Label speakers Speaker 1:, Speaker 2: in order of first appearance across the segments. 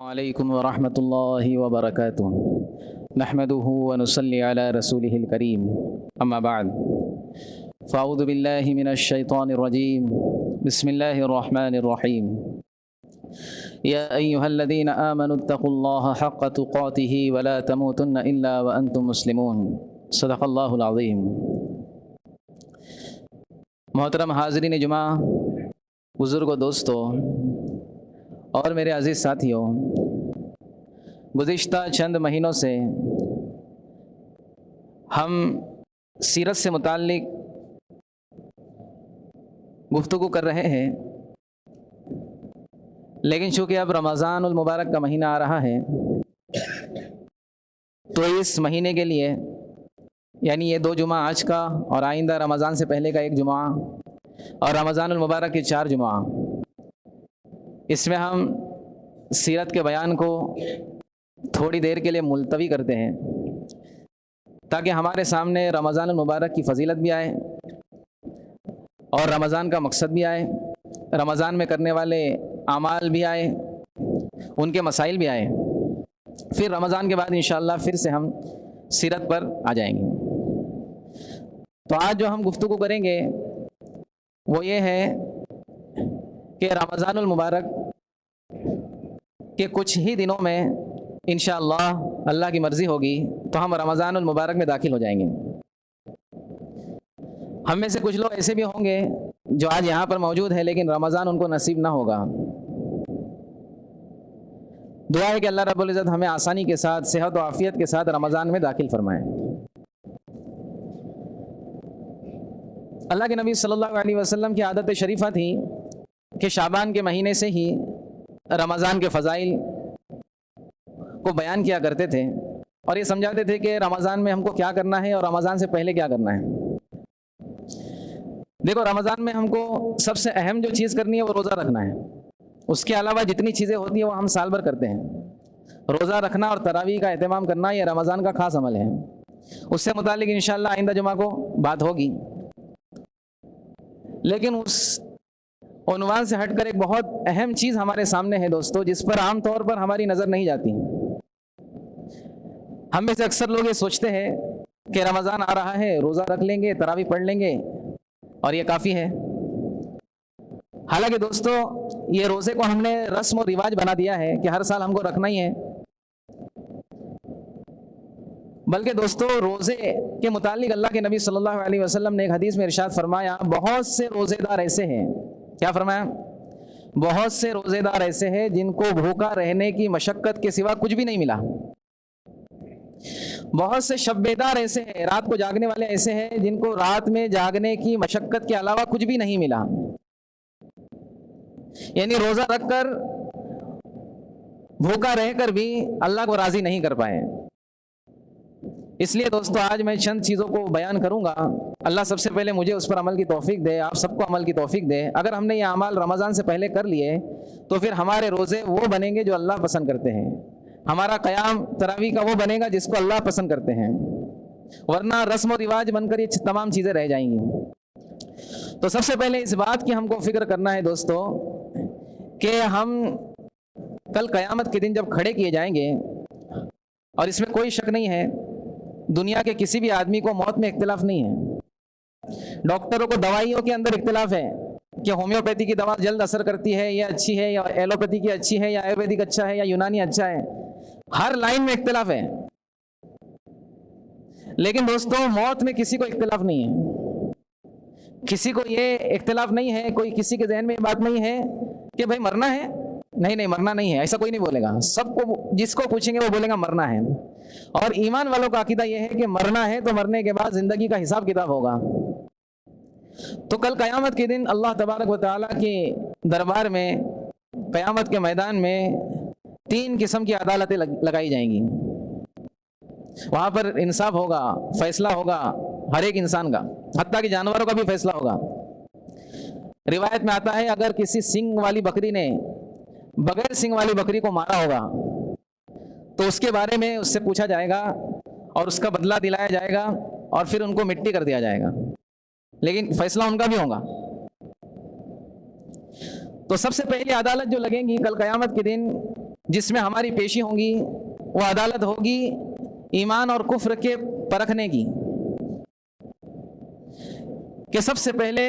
Speaker 1: علیکم ورحمۃ اللہ وبرکاتہ نحمده ونصلی علی رسولہ الکریم اما بعد فاعوذ باللہ من الشیطان الرجیم بسم اللہ الرحمن الرحیم یا ایہا الذین آمنوا اتقوا اللہ حق تقاته ولا تموتن الا وانتم مسلمون صدق اللہ العظیم۔ محترم حاضرین جمعہ، بزرگ و دوستو اور میرے عزیز ساتھیوں، گزشتہ چند مہینوں سے ہم سیرت سے متعلق گفتگو کر رہے ہیں، لیکن چونکہ اب رمضان المبارک کا مہینہ آ رہا ہے تو اس مہینے کے لیے یعنی یہ 2 جمعہ آج کا اور آئندہ رمضان سے پہلے کا 1 جمعہ اور رمضان المبارک کے 4 جمعہ، اس میں ہم سیرت کے بیان کو تھوڑی دیر کے لیے ملتوی کرتے ہیں تاکہ ہمارے سامنے رمضان المبارک کی فضیلت بھی آئے اور رمضان کا مقصد بھی آئے، رمضان میں کرنے والے اعمال بھی آئے، ان کے مسائل بھی آئے۔ پھر رمضان کے بعد انشاءاللہ پھر سے ہم سیرت پر آ جائیں گے۔ تو آج جو ہم گفتگو کریں گے وہ یہ ہے کہ رمضان المبارک کے کچھ ہی دنوں میں انشاءاللہ اللہ کی مرضی ہوگی تو ہم رمضان المبارک میں داخل ہو جائیں گے۔ ہم میں سے کچھ لوگ ایسے بھی ہوں گے جو آج یہاں پر موجود ہیں لیکن رمضان ان کو نصیب نہ ہوگا۔ دعا ہے کہ اللہ رب العزت ہمیں آسانی کے ساتھ، صحت و عافیت کے ساتھ رمضان میں داخل فرمائیں۔ اللہ کے نبی صلی اللہ علیہ وسلم کی عادت شریفہ تھی کہ شعبان کے مہینے سے ہی رمضان کے فضائل کو بیان کیا کرتے تھے اور یہ سمجھاتے تھے کہ رمضان میں ہم کو کیا کرنا ہے اور رمضان سے پہلے کیا کرنا ہے۔ دیکھو، رمضان میں ہم کو سب سے اہم جو چیز کرنی ہے وہ روزہ رکھنا ہے۔ اس کے علاوہ جتنی چیزیں ہوتی ہیں وہ ہم سال بھر کرتے ہیں۔ روزہ رکھنا اور تراویح کا اہتمام کرنا یہ رمضان کا خاص عمل ہے۔ اس سے متعلق انشاءاللہ آئندہ جمعہ کو بات ہوگی، لیکن اس عنوان سے ہٹ کر ایک بہت اہم چیز ہمارے سامنے ہے دوستو، جس پر عام طور پر ہماری نظر نہیں جاتی۔ ہم میں سے اکثر لوگ یہ سوچتے ہیں کہ رمضان آ رہا ہے، روزہ رکھ لیں گے، تراویح پڑھ لیں گے اور یہ کافی ہے۔ حالانکہ دوستو، یہ روزے کو ہم نے رسم و رواج بنا دیا ہے کہ ہر سال ہم کو رکھنا ہی ہے، بلکہ دوستو روزے کے متعلق اللہ کے نبی صلی اللہ علیہ وسلم نے ایک حدیث میں ارشاد فرمایا، بہت سے روزے دار ایسے ہیں، کیا فرمایا؟ بہت سے روزے دار ایسے ہیں جن کو بھوکا رہنے کی مشقت کے سوا کچھ بھی نہیں ملا۔ بہت سے شب بیدار ایسے ہیں، رات کو جاگنے والے ایسے ہیں جن کو رات میں جاگنے کی مشقت کے علاوہ کچھ بھی نہیں ملا، یعنی روزہ رکھ کر بھوکا رہ کر بھی اللہ کو راضی نہیں کر پائے۔ اس لیے دوستو آج میں چند چیزوں کو بیان کروں گا، اللہ سب سے پہلے مجھے اس پر عمل کی توفیق دے، آپ سب کو عمل کی توفیق دے۔ اگر ہم نے یہ اعمال رمضان سے پہلے کر لیے تو پھر ہمارے روزے وہ بنیں گے جو اللہ پسند کرتے ہیں، ہمارا قیام تراویح کا وہ بنے گا جس کو اللہ پسند کرتے ہیں، ورنہ رسم و رواج بن کر یہ تمام چیزیں رہ جائیں گی۔ تو سب سے پہلے اس بات کی ہم کو فکر کرنا ہے دوستو کہ ہم کل قیامت کے دن جب کھڑے کیے جائیں گے، اور اس میں کوئی شک نہیں ہے دنیا کے کسی بھی آدمی کو موت میں اختلاف نہیں ہے۔ ڈاکٹروں کو دوائیوں کے اندر اختلاف ہے کہ ہومیوپیتھی کی دوا جلد اثر کرتی ہے یا اچھی ہے، یا ایلوپیتھی کی اچھی ہے، یا آیورویدک اچھا ہے، یا یونانی اچھا ہے، ہر لائن میں اختلاف ہے۔ لیکن دوستوں موت میں کسی کو اختلاف نہیں ہے، کسی کو یہ اختلاف نہیں ہے، کوئی کسی کے ذہن میں یہ بات نہیں ہے کہ بھائی مرنا ہے، نہیں مرنا نہیں ہے، ایسا کوئی نہیں بولے گا۔ سب کو جس کو پوچھیں گے وہ بولے گا مرنا ہے، اور ایمان والوں کا عقیدہ یہ ہے کہ مرنا ہے تو مرنے کے بعد زندگی کا حساب کتاب ہوگا۔ تو کل قیامت کے دن اللہ تبارک و تعالیٰ کے دربار میں، قیامت کے میدان میں 3 قسم کی عدالتیں لگائی جائیں گی۔ وہاں پر انصاف ہوگا، فیصلہ ہوگا ہر ایک انسان کا، حتیٰ کہ جانوروں کا بھی فیصلہ ہوگا۔ روایت میں آتا ہے اگر کسی سنگ والی بکری نے بغیر سنگ والی بکری کو مارا ہوگا تو اس کے بارے میں اس سے پوچھا جائے گا اور اس کا بدلہ دلایا جائے گا اور پھر ان کو مٹی کر دیا جائے گا، لیکن فیصلہ ان کا بھی ہوگا۔ تو سب سے پہلی عدالت جو لگیں گی کل قیامت کے دن جس میں ہماری پیشی ہوں گی، وہ عدالت ہوگی ایمان اور کفر کے پرکھنے کی، کہ سب سے پہلے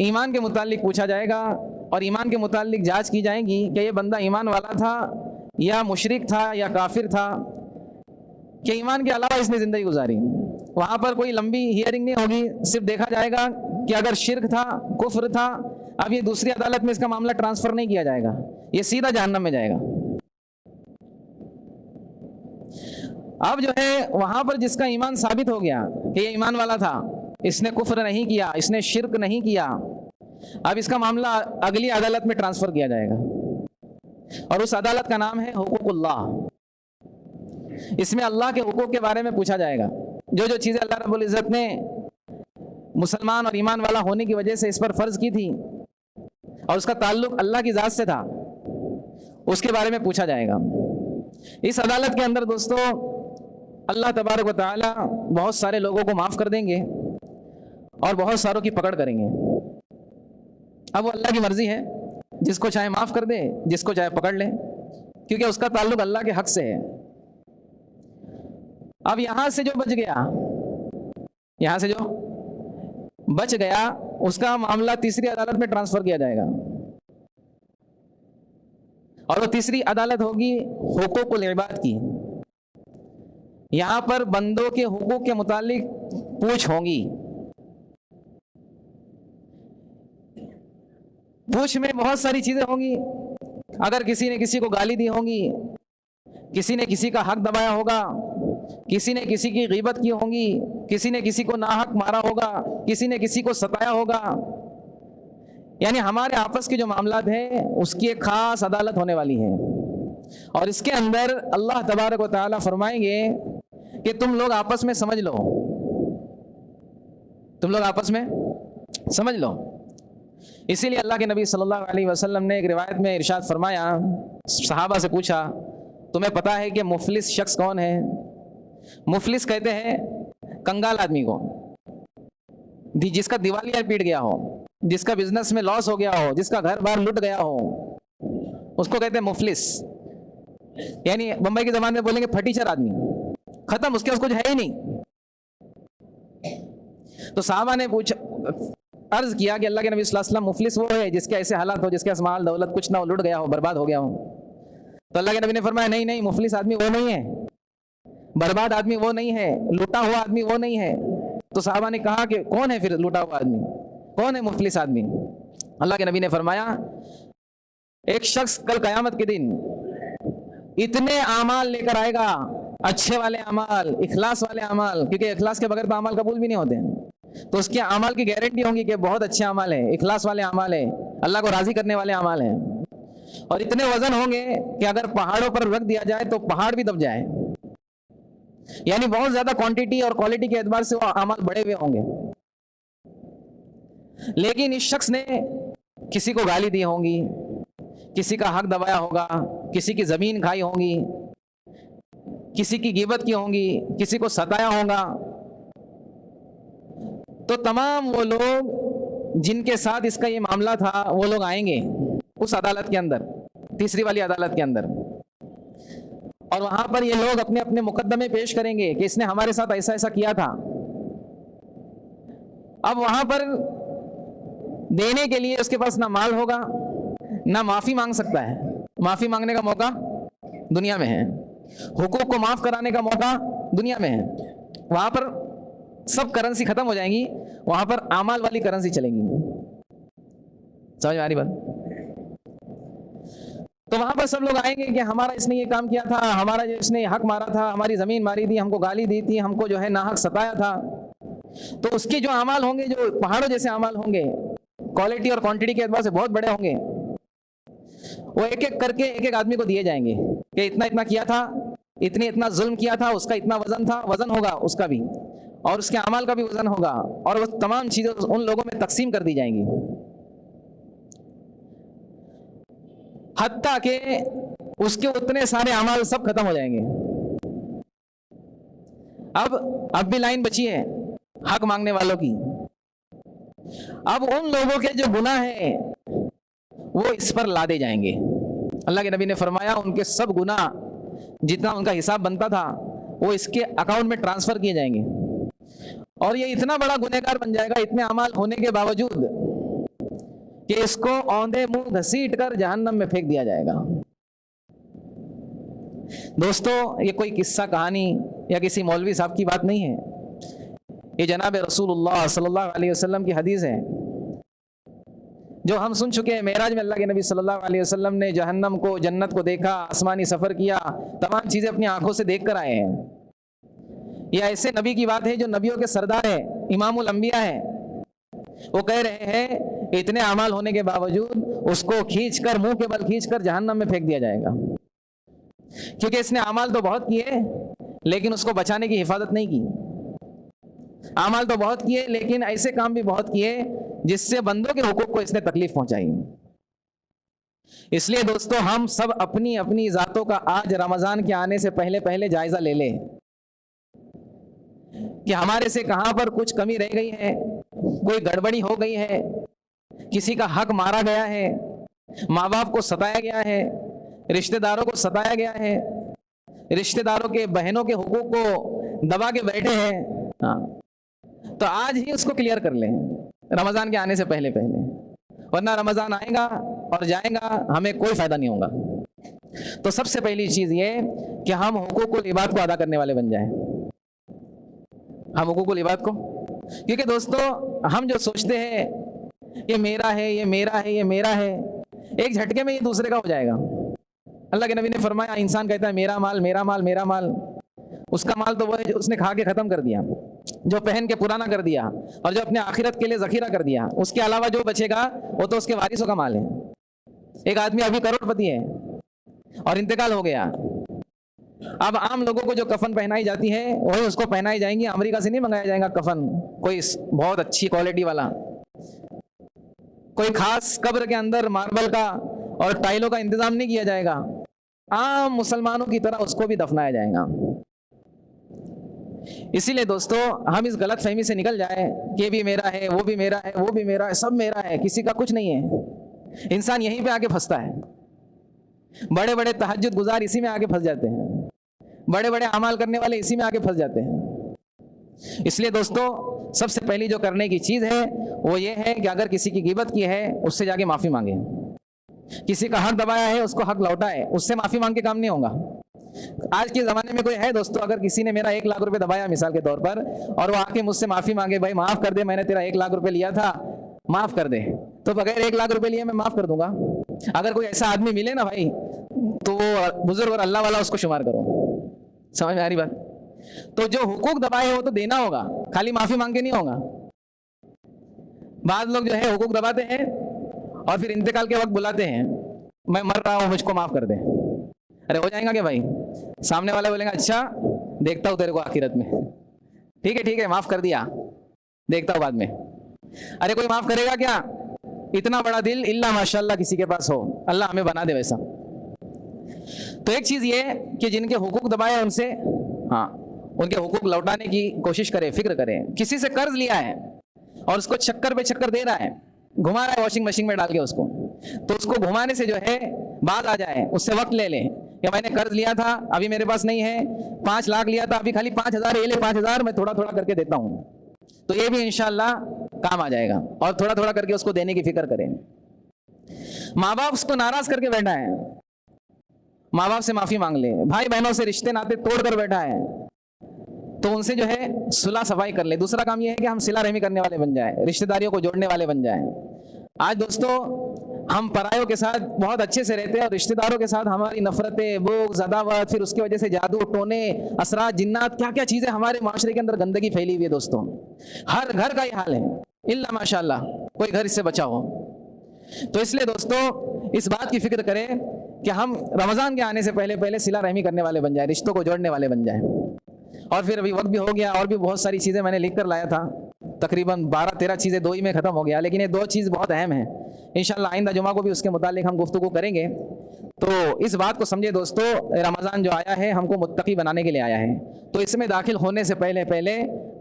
Speaker 1: ایمان کے متعلق پوچھا جائے گا اور ایمان کے متعلق جانچ کی جائے گی کہ یہ بندہ ایمان والا تھا یا مشرک تھا یا کافر تھا، کہ ایمان کے علاوہ اس نے زندگی گزاری۔ وہاں پر کوئی لمبی ہیئرنگ نہیں ہوگی، صرف دیکھا جائے گا کہ اگر شرک تھا، کفر تھا، اب یہ دوسری عدالت میں اس کا معاملہ ٹرانسفر نہیں کیا جائے گا، یہ سیدھا جہنم میں جائے گا۔ اب جو ہے وہاں پر جس کا ایمان ثابت ہو گیا کہ یہ ایمان والا تھا، اس نے کفر نہیں کیا، اس نے شرک نہیں کیا، اب اس کا معاملہ اگلی عدالت میں ٹرانسفر کیا جائے گا، اور اس عدالت کا نام ہے حقوق اللہ۔ اس میں اللہ کے حقوق کے بارے میں پوچھا جائے گا، جو جو چیزیں اللہ رب العزت نے مسلمان اور ایمان والا ہونے کی وجہ سے اس پر فرض کی تھی اور اس کا تعلق اللہ کی ذات سے تھا، اس کے بارے میں پوچھا جائے گا۔ اس عدالت کے اندر دوستو اللہ تبارک و تعالی بہت سارے لوگوں کو معاف کر دیں گے اور بہت ساروں کی پکڑ کریں گے۔ اب وہ اللہ کی مرضی ہے، جس کو چاہے معاف کر دے، جس کو چاہے پکڑ لے، کیونکہ اس کا تعلق اللہ کے حق سے ہے۔ اب یہاں سے جو بچ گیا، یہاں سے جو بچ گیا، اس کا معاملہ تیسری عدالت میں ٹرانسفر کیا جائے گا، اور وہ تیسری عدالت ہوگی حقوق العباد کی۔ یہاں پر بندوں کے حقوق کے متعلق پوچھ ہوں گی۔ پوچھ میں بہت ساری چیزیں ہوں گی۔ اگر کسی نے کسی کو گالی دی ہوں گی، کسی نے کسی کا حق دبایا ہوگا، کسی نے کسی کی غیبت کی ہوں گی، کسی نے کسی کو ناحق مارا ہوگا، کسی نے کسی کو ستایا ہوگا، یعنی ہمارے آپس کے جو معاملات ہیں اس کی ایک خاص عدالت ہونے والی ہے، اور اس کے اندر اللہ تبارک و تعالیٰ فرمائیں گے کہ تم لوگ آپس میں سمجھ لو، تم لوگ آپس میں سمجھ لو۔ اسی لیے اللہ کے نبی صلی اللہ علیہ وسلم نے ایک روایت میں ارشاد فرمایا، صحابہ سے پوچھا تمہیں پتا ہے کہ مفلس شخص کون ہے؟ مفلس کہتے ہیں کنگال آدمی کو، جس کا دیوالیہ پیٹ گیا ہو، جس کا بزنس میں لاس ہو گیا ہو، جس کا گھر بار لٹ گیا ہو، اس کو کہتے ہیں مفلس۔ یعنی بمبئی کی زبان میں بولیں گے پھٹیچر آدمی، ختم، اس کے کچھ ہے ہی نہیں۔ تو صحابہ نے عرض کیا کہ اللہ کے نبی صلی اللہ علیہ وسلم مفلس وہ ہے جس کے ایسے حالات ہو، جس کے مال دولت کچھ نہ ہو، لٹ گیا ہو، برباد ہو گیا ہو۔ تو اللہ کے نبی نے فرمایا نہیں نہیں، مفلس آدمی وہ نہیں ہے، برباد آدمی وہ نہیں ہے، لوٹا ہوا آدمی وہ نہیں ہے۔ تو صحابہ نے کہا کہ کون ہے پھر لوٹا ہوا آدمی، کون ہے مفلس آدمی؟ اللہ کے نبی نے فرمایا ایک شخص کل قیامت کے دن اتنے اعمال لے کر آئے گا، اچھے والے اعمال، اخلاص والے اعمال، کیونکہ اخلاص کے بغیر تو اعمال قبول بھی نہیں ہوتے، تو اس کے اعمال کی گارنٹی ہوں گی کہ بہت اچھے اعمال ہیں، اخلاص والے اعمال ہیں، اللہ کو راضی کرنے والے اعمال ہیں، اور اتنے وزن ہوں گے کہ اگر پہاڑوں پر رکھ دیا جائے تو پہاڑ بھی دب جائے، یعنی بہت زیادہ کوانٹیٹی اور کوالٹی کے اعتبار سے وہ اعمال بڑے ہوئے ہوں گے۔ لیکن اس شخص نے کسی کو گالی دی ہوں گی، کسی کا حق دبایا ہوگا، کسی کی زمین کھائی ہوں گی، کسی کی غیبت کی ہوں گی، کسی کو ستایا ہوگا، تو تمام وہ لوگ جن کے ساتھ اس کا یہ معاملہ تھا وہ لوگ آئیں گے اس عدالت کے اندر، تیسری والی عدالت کے اندر، اور وہاں پر یہ لوگ اپنے اپنے مقدمے پیش کریں گے کہ اس نے ہمارے ساتھ ایسا ایسا کیا تھا۔ اب وہاں پر دینے کے لیے اس کے پاس نہ مال ہوگا، نہ معافی مانگ سکتا ہے، معافی مانگنے کا موقع دنیا میں ہے، حقوق کو معاف کرانے کا موقع دنیا میں ہے، وہاں پر سب کرنسی ختم ہو جائیں گی، وہاں پر اعمال والی کرنسی چلیں گی۔ سمجھ میں آ رہی بات؟ تو وہاں پر سب لوگ آئیں گے کہ ہمارا اس نے یہ کام کیا تھا، ہمارا جو اس نے حق مارا تھا، ہماری زمین ماری تھی، ہم کو گالی دی تھی، ہم کو جو ہے ناحق ستایا تھا، تو اس کے جو اعمال ہوں گے، جو پہاڑوں جیسے اعمال ہوں گے، کوالٹی اور کوانٹٹی کے اعتبار سے بہت بڑے ہوں گے، وہ ایک ایک کر کے ایک ایک آدمی کو دیے جائیں گے کہ اتنا اتنا کیا تھا، اتنا ظلم کیا تھا، اس کا اتنا وزن تھا، وزن ہوگا اس کا بھی، اور اس کے اعمال کا بھی وزن ہوگا، اور وہ تمام چیزیں ان لوگوں میں تقسیم کر دی جائیں گی، حتیٰ کہ اس کے اتنے سارے اعمال سب ختم ہو جائیں گے۔ اب بھی لائن بچی ہے حق مانگنے والوں کی۔ اب ان لوگوں کے جو گناہ ہیں وہ اس پر لادے جائیں گے، اللہ کے نبی نے فرمایا ان کے سب گناہ جتنا ان کا حساب بنتا تھا وہ اس کے اکاؤنٹ میں ٹرانسفر کیے جائیں گے، اور یہ اتنا بڑا گنہگار بن جائے گا اتنے اعمال ہونے کے باوجود کہ اس کو اوندھے منہ گھسیٹ کر جہنم میں پھینک دیا جائے گا۔ دوستو یہ کوئی قصہ کہانی یا کسی مولوی صاحب کی بات نہیں ہے، یہ جناب رسول اللہ صلی اللہ علیہ وسلم کی حدیث ہے جو ہم سن چکے ہیں۔ معراج میں اللہ کے نبی صلی اللہ علیہ وسلم نے جہنم کو، جنت کو دیکھا، آسمانی سفر کیا، تمام چیزیں اپنی آنکھوں سے دیکھ کر آئے ہیں۔ یہ ایسے نبی کی بات ہے جو نبیوں کے سردار ہے، امام الانبیاء ہے، وہ کہہ رہے ہیں اتنے اعمال ہونے کے باوجود اس کو کھینچ کر، منہ کے بل کھینچ کر جہنم میں پھینک دیا جائے گا، کیونکہ اس نے اعمال تو بہت کیے لیکن اس کو بچانے کی حفاظت نہیں کی۔ اعمال تو بہت کیے لیکن ایسے کام بھی بہت کیے جس سے بندوں کے حقوق کو اس نے تکلیف پہنچائی۔ اس لیے دوستو ہم سب اپنی اپنی ذاتوں کا آج رمضان کے آنے سے پہلے جائزہ لے لیں کہ ہمارے سے کہاں پر کچھ کمی رہ گئی ہے، کوئی گڑبڑی ہو گئی ہے، کسی کا حق مارا گیا ہے، ماں باپ کو ستایا گیا ہے، رشتہ داروں کو ستایا گیا ہے، رشتہ داروں کے بہنوں کے حقوق کو دبا کے بیٹھے ہیں، تو آج ہی اس کو کلیئر کر لیں رمضان کے آنے سے پہلے، ورنہ رمضان آئے گا اور جائے گا، ہمیں کوئی فائدہ نہیں ہوگا۔ تو سب سے پہلی چیز یہ کہ ہم حقوق العباد کو ادا کرنے والے بن جائیں، ہم حقوق العباد کو، کیونکہ دوستو ہم جو سوچتے ہیں یہ میرا ہے، یہ میرا ہے، یہ میرا ہے، ایک جھٹکے میں یہ دوسرے کا ہو جائے گا۔ اللہ کے نبی نے فرمایا انسان کہتا ہے میرا مال میرا مال میرا مال، اس کا مال تو وہ ہے جو اس نے کھا کے ختم کر دیا، جو پہن کے پرانا کر دیا، اور جو اپنے آخرت کے لیے ذخیرہ کر دیا، اس کے علاوہ جو بچے گا وہ تو اس کے وارثوں کا مال ہے۔ ایک آدمی ابھی کروڑ پتی ہے اور انتقال ہو گیا، اب عام لوگوں کو جو کفن پہنائی جاتی ہے وہی اس کو پہنائی جائیں گی، امریکہ سے نہیں منگایا جائے گا کفن کوئی بہت اچھی کوالٹی والا، کوئی خاص قبر کے اندر ماربل کا اور ٹائلوں کا انتظام نہیں کیا جائے گا، عام مسلمانوں کی طرح اس کو بھی دفنایا جائے گا۔ اسی لیے دوستو ہم اس غلط فہمی سے نکل جائیں کہ یہ بھی میرا ہے، وہ بھی میرا ہے، وہ بھی میرا ہے، سب میرا ہے، کسی کا کچھ نہیں ہے۔ انسان یہیں پہ آ کے پھنستا ہے، بڑے بڑے تہجد گزار اسی میں آ کے پھنس جاتے ہیں، بڑے بڑے اعمال کرنے والے اسی میں آ کے پھنس جاتے ہیں۔ اس لیے دوستو سب سے پہلی جو کرنے کی چیز ہے وہ یہ ہے کہ اگر کسی کی غیبت کی ہے اس سے جا کے معافی مانگے، کسی کا حق دبایا ہے اس کو حق لوٹائے، اس سے معافی مانگ کے کام نہیں ہوگا۔ آج کے زمانے میں کوئی ہے دوستو اگر کسی نے میرا 1 لاکھ روپے دبایا مثال کے طور پر اور وہ آ کے مجھ سے معافی مانگے، بھائی معاف کر دے، میں نے تیرا 1 لاکھ روپے لیا تھا معاف کر دے، تو بغیر 1 لاکھ روپے لیے میں معاف کر دوں گا۔ اگر کوئی ایسا آدمی ملے نا بھائی تو وہ بزرگ اور اللہ والا اس کو شمار کرو، سمجھ میں آ رہی بات؟ تو جو حقوق دبائے ہیں وہ تو دینا ہوگا، خالی معافی مانگ کے نہیں ہوگا۔ بعض لوگ جو ہے حقوق دباتے ہیں اور پھر انتقال کے وقت بلاتے ہیں میں مر رہا ہوں مجھ کو معاف کر دے۔ ارے ہو جائیں گا کہ بھائی؟ سامنے والے بولیں گے اچھا دیکھتا ہوں تیرے کو آخرت میں، ٹھیک ہے معاف کر دیا، دیکھتا ہوں بعد میں۔ ارے کوئی معاف کرے گا کیا؟ اتنا بڑا دل اللہ ماشاءاللہ کسی کے پاس ہو، اللہ ہمیں بنا دے ویسا۔ تو ایک چیز یہ کہ جن کے حقوق دبائے ان سے ان کے حقوق لوٹانے کی کوشش کرے، فکر کرے۔ کسی سے قرض لیا ہے اور اس کو چکر پہ چکر دے رہا ہے، گھما رہا ہے واشنگ مشین میں ڈال کے اس کو، تو اس کو گھمانے سے جو ہے بات آ جائے، اس سے وقت لے لیں کہ میں نے قرض لیا تھا ابھی میرے پاس نہیں ہے، 5 لاکھ لیا تھا ابھی خالی 5,000 یہ لے، 5,000 میں تھوڑا تھوڑا کر کے دیتا ہوں، تو یہ بھی انشاءاللہ کام آ جائے گا، اور تھوڑا تھوڑا کر کے اس کو دینے کی فکر کریں۔ ماں باپ اس کو ناراض کر کے بیٹھا ہے، ماں باپ سے معافی مانگ لے، بھائی بہنوں سے رشتے ناطے توڑ کر بیٹھا ہے تو ان سے جو ہے صلح صفائی کر لے۔ دوسرا کام یہ ہے کہ ہم صلہ رحمی کرنے والے بن جائیں، رشتہ داریوں کو جوڑنے والے بن جائیں۔ آج دوستو ہم پرایوں کے ساتھ بہت اچھے سے رہتے ہیں اور رشتہ داروں کے ساتھ ہماری نفرتیں، بغض، عداوت، پھر اس کی وجہ سے جادو ٹونے، اثرات، جنات، کیا کیا چیزیں ہمارے معاشرے کے اندر گندگی پھیلی ہوئی ہے دوستوں، ہر گھر کا یہ حال ہے، الا ماشاءاللہ کوئی گھر اس سے بچا ہو۔ تو اس لیے دوستو اس بات کی فکر کریں کہ ہم رمضان کے آنے سے پہلے صلہ رحمی کرنے والے بن جائیں، رشتوں کو جوڑنے والے بن جائیں۔ اور پھر ابھی وقت بھی ہو گیا اور بھی بہت ساری چیزیں میں نے لکھ کر لایا تھا، تقریباً 12-13 چیزیں 2 ہی میں ختم ہو گیا، لیکن یہ 2 چیز بہت اہم ہیں، انشاءاللہ آئندہ جمعہ کو بھی اس کے متعلق ہم گفتگو کریں گے۔ تو اس بات کو سمجھے دوستو، رمضان جو آیا ہے ہم کو متقی بنانے کے لیے آیا ہے، تو اس میں داخل ہونے سے پہلے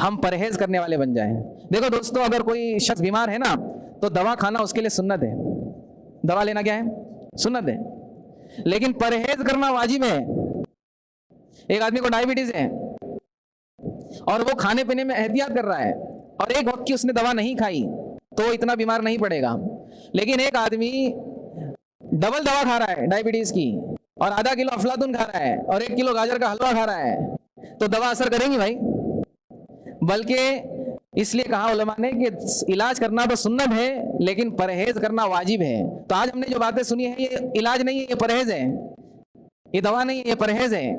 Speaker 1: ہم پرہیز کرنے والے بن جائیں۔ دیکھو دوستو اگر کوئی شخص بیمار ہے نا تو دوا کھانا اس کے لیے سنت ہے، دوا لینا کیا ہے؟ سنت ہے۔ لیکن پرہیز کرنا واجب ہے. ایک آدمی کو ڈائبٹیز ہے اور وہ کھانے پینے میں احتیاط کر رہا ہے اور ایک وقت کی اس نے دوا نہیں کھائی تو وہ اتنا بیمار نہیں پڑے گا. لیکن ایک آدمی ڈبل دوا کھا رہا ہے ڈائبٹیز کی اور آدھا کلو افلاطون کھا رہا ہے اور 1 کلو گاجر کا حلوہ کھا رہا ہے تو دوا اثر کریں گی بھائی. بلکہ اس لیے کہا علماء نے کہ علاج کرنا تو سنت ہے لیکن پرہیز کرنا واجب ہے. تو آج ہم نے جو باتیں سنی ہیں یہ علاج نہیں ہے، یہ پرہیز ہے، یہ دوا نہیں ہے، یہ پرہیز ہے.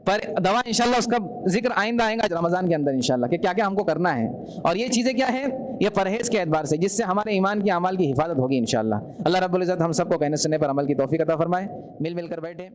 Speaker 1: پر دوا انشاءاللہ اس کا ذکر آئندہ آئے گا رمضان کے اندر انشاءاللہ کہ کیا کیا ہم کو کرنا ہے. اور یہ چیزیں کیا ہیں؟ یہ پرہیز کے اعتبار سے جس سے ہمارے ایمان کی اعمال کی حفاظت ہوگی انشاءاللہ. اللہ رب العزت ہم سب کو کہنے سننے پر عمل کی توفیق عطا فرمائے. مل کر بیٹھے.